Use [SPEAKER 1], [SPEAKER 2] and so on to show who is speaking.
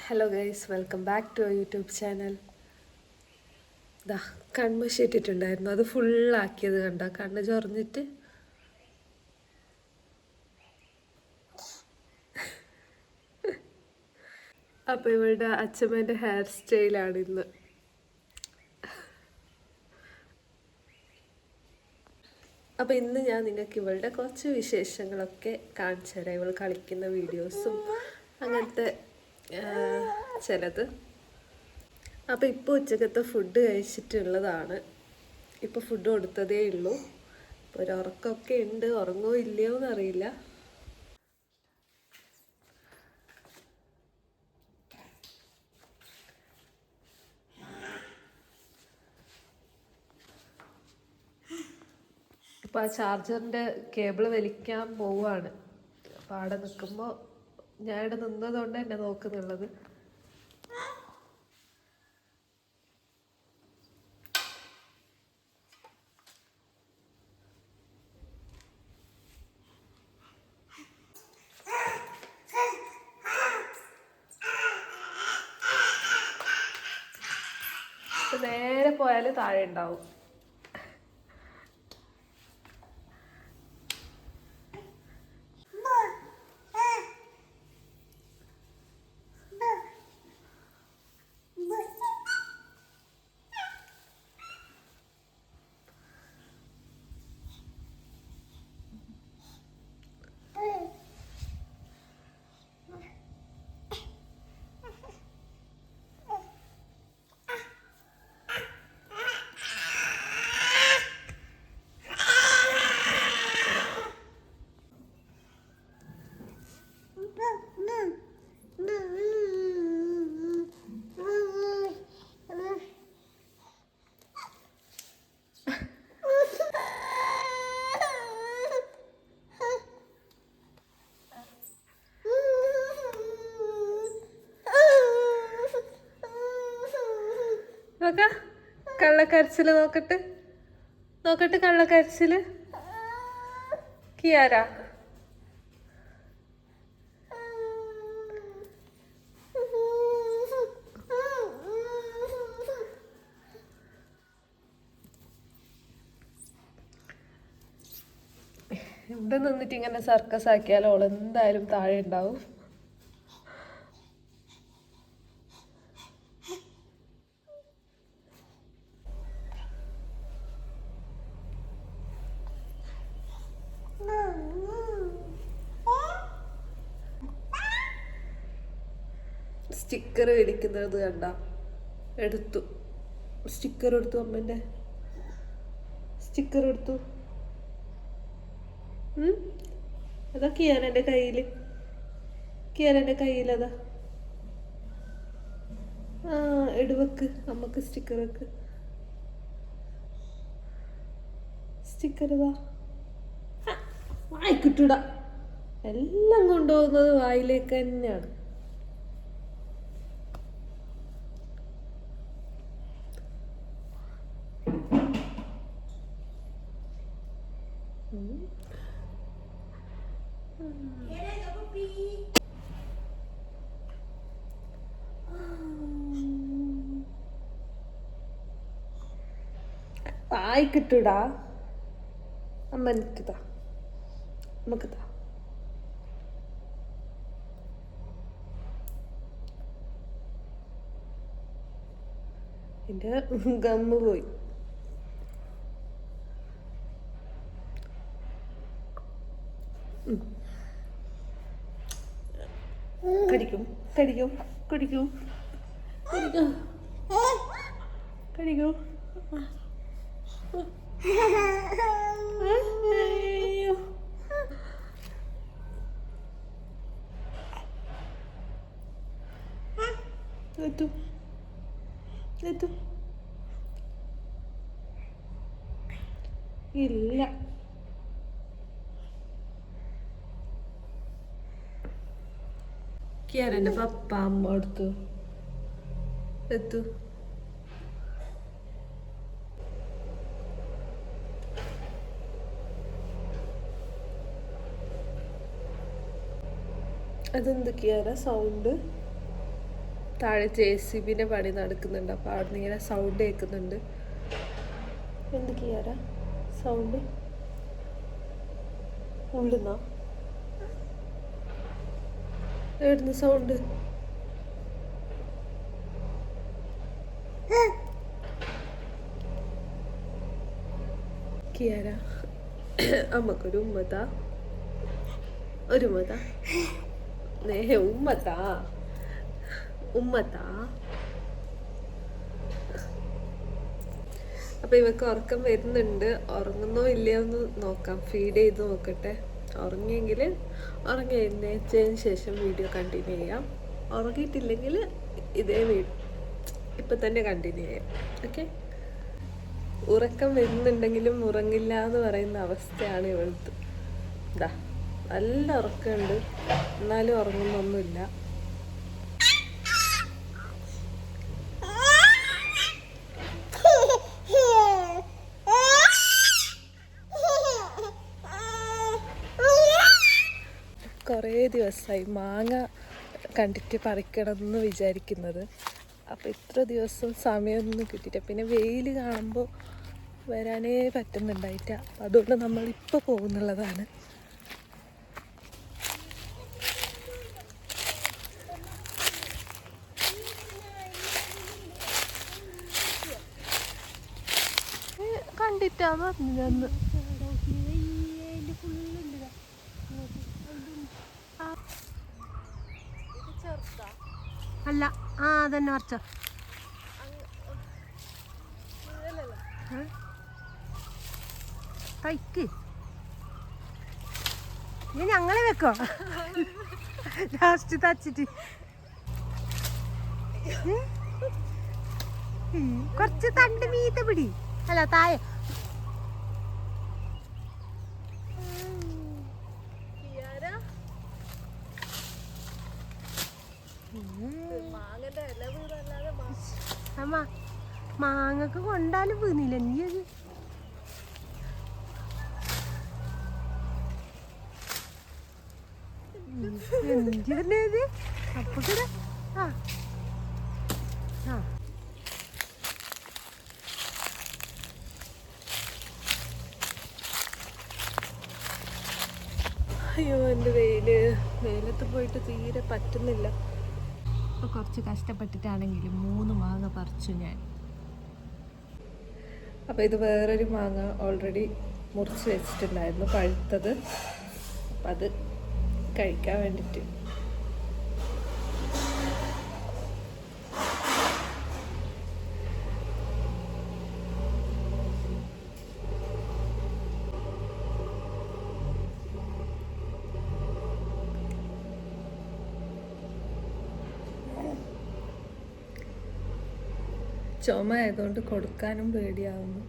[SPEAKER 1] Hello guys, welcome back to our YouTube channel. ദാ കൺമഷി ഇട്ടിട്ടുണ്ടായിരുന്നു, അത് ഫുള്ളാക്കിയത് കണ്ട, കണ്ണ് ചൊറിഞ്ഞിട്ട്. അപ്പോൾ ഇവളുടെ അച്ഛമ്മേൻ്റെ ഹെയർ സ്റ്റൈലാണ് ഇന്ന്. അപ്പോൾ ഇന്ന് ഞാൻ നിങ്ങൾക്ക് ഇവളുടെ കുറച്ച് വിശേഷങ്ങളൊക്കെ കാണിച്ചു തരാം. ഇവൾ കളിക്കുന്ന വീഡിയോസും അങ്ങനത്തെ ചിലത്. അപ്പോൾ ഇപ്പോൾ ഉച്ചക്കത്തെ ഫുഡ് കഴിച്ചിട്ടുള്ളതാണ്. ഇപ്പോൾ ഫുഡ് കൊടുത്തതേ ഉള്ളൂ. ഇപ്പോൾ ഒരു ഉറക്കമൊക്കെ ഉണ്ട്, ഉറങ്ങോ ഇല്ലയോ എന്നറിയില്ല. ഇപ്പോൾ ആ ചാർജറിൻ്റെ കേബിൾ വലിക്കാൻ പോവുകയാണ്. അപ്പോൾ അവിടെ നിൽക്കുമ്പോൾ ഞാൻ ഇവിടെ നിന്നതുകൊണ്ട് എന്നെ നോക്കുന്നുള്ളത്. നേരെ പോയാൽ താഴെ ഉണ്ടാവും. നോക്ക, കള്ളക്കരച്ചില് നോക്കട്ടെ, നോക്കട്ടെ കള്ളക്കരച്ചില്. കിയാര ഇവിടെ നിന്നിട്ട് ഇങ്ങനെ സർക്കസ് ആക്കിയാൽ ഓൾ എന്തായാലും താഴെ ഉണ്ടാവും. സ്റ്റിക്കർ വലിക്കുന്നത് കണ്ട, എടുത്തു. സ്റ്റിക്കർ എടുത്തു, അമ്മേൻ്റെ സ്റ്റിക്കർ എടുത്തു. അതാ കിയാനെൻ്റെ കയ്യിൽ, കിയാനെൻ്റെ കയ്യിലതാ. ആ എടുവെക്ക്, അമ്മക്ക് സ്റ്റിക്കർ വെക്ക്. സ്റ്റിക്കർ ഇതാ, വായിക്കിട്ടിട. എല്ലാം കൊണ്ടുപോകുന്നത് വായിലേക്ക് തന്നെയാണ്. വായിക്കിട്ടിടാ, അമ്മ എനിക്കിതാ, നമുക്കിതാ. എൻ്റെ ഗമ്മ് പോയി. കടിക്കും കടിക്കും കടിക്കും കടിക്കും കടിക്കും. എത്തു എത്തു ഇല്ല. കിയാരൻ്റെ പപ്പ അമ്മ എടുത്തു. എത്തു അതെന്തൊക്കെയാ സൗണ്ട്? താഴെ JCBൻ്റെ പണി നടക്കുന്നുണ്ട്. അപ്പോൾ അവിടെ നിന്ന് ഇങ്ങനെ സൗണ്ട് കേൾക്കുന്നുണ്ട്. എന്തൊക്കെയാ സൗണ്ട്? ഉള്ളുന്നാ എവിടുന്ന് സൗണ്ട്? കിയാര അമ്മക്കൊരു ഉമ്മത്താ, ഒരു ഉമ്മത്താ, ഉമ്മത്താ ഉമ്മത്താ. അപ്പം ഇവക്ക് ഉറക്കം വരുന്നുണ്ട്. ഉറങ്ങുന്നോ ഇല്ലയോ എന്ന് നോക്കാം, ഫീഡ് ചെയ്ത് നോക്കട്ടെ. ഉറങ്ങിയെങ്കിൽ ഉറങ്ങി എഴുന്നേറ്റതിന് ശേഷം വീഡിയോ കണ്ടിന്യൂ ചെയ്യാം. ഉറങ്ങിയിട്ടില്ലെങ്കിൽ ഇതേ ഇപ്പം തന്നെ കണ്ടിന്യൂ ചെയ്യാം. ഓക്കെ. ഉറക്കം വരുന്നുണ്ടെങ്കിലും ഉറങ്ങില്ല എന്ന് പറയുന്ന അവസ്ഥയാണ് ഇവൾക്ക്. ഇതാ നല്ല ഉറക്കമുണ്ട്, എന്നാലും ഉറങ്ങുന്നൊന്നുമില്ല. കുറേ ദിവസമായി മാങ്ങ കണ്ടിട്ട് പറിക്കണമെന്ന് വിചാരിക്കുന്നത്. അപ്പോൾ ഇത്ര ദിവസം സമയമൊന്നും കിട്ടിയില്ല. പിന്നെ വെയിൽ കാണുമ്പോൾ വരാനേ പറ്റുന്നുണ്ടായിട്ട. അതുകൊണ്ട് നമ്മളിപ്പോൾ പോകുന്നുള്ളതാണ്. കണ്ടിട്ടാന്ന് പറഞ്ഞില്ലെന്ന്.
[SPEAKER 2] അല്ല, അതന്നെ കുറച്ച തയ്ക്ക്. ഇത് ഞങ്ങളെ വെക്കോ ലാസ്റ്റ് തച്ചിട്ട്. കുറച്ച് തണ്ട് മീത്ത പിടി. അല്ല താഴെ അമ്മ മാങ്ങക്ക് കൊണ്ടാലും വീണില്ല. നീ അത് എന്ത് അപ്പൊ കൂടെ ആ ആ
[SPEAKER 1] അയ്യോ, എൻ്റെ വെയിലത്ത് പോയിട്ട് തീരെ പറ്റുന്നില്ല.
[SPEAKER 2] ഇപ്പോൾ കുറച്ച് കഷ്ടപ്പെട്ടിട്ടാണെങ്കിലും 3 മാങ്ങ പറിച്ചു ഞാൻ.
[SPEAKER 1] അപ്പോൾ ഇത് വേറൊരു മാങ്ങ ഓൾറെഡി മുറിച്ച് വെച്ചിട്ടുണ്ടായിരുന്നു, പഴുത്തത്. അപ്പം അത് കഴിക്കാൻ വേണ്ടിയിട്ട്. ചുമ ആയതുകൊണ്ട് കൊടുക്കാനും പേടിയാവുന്നു.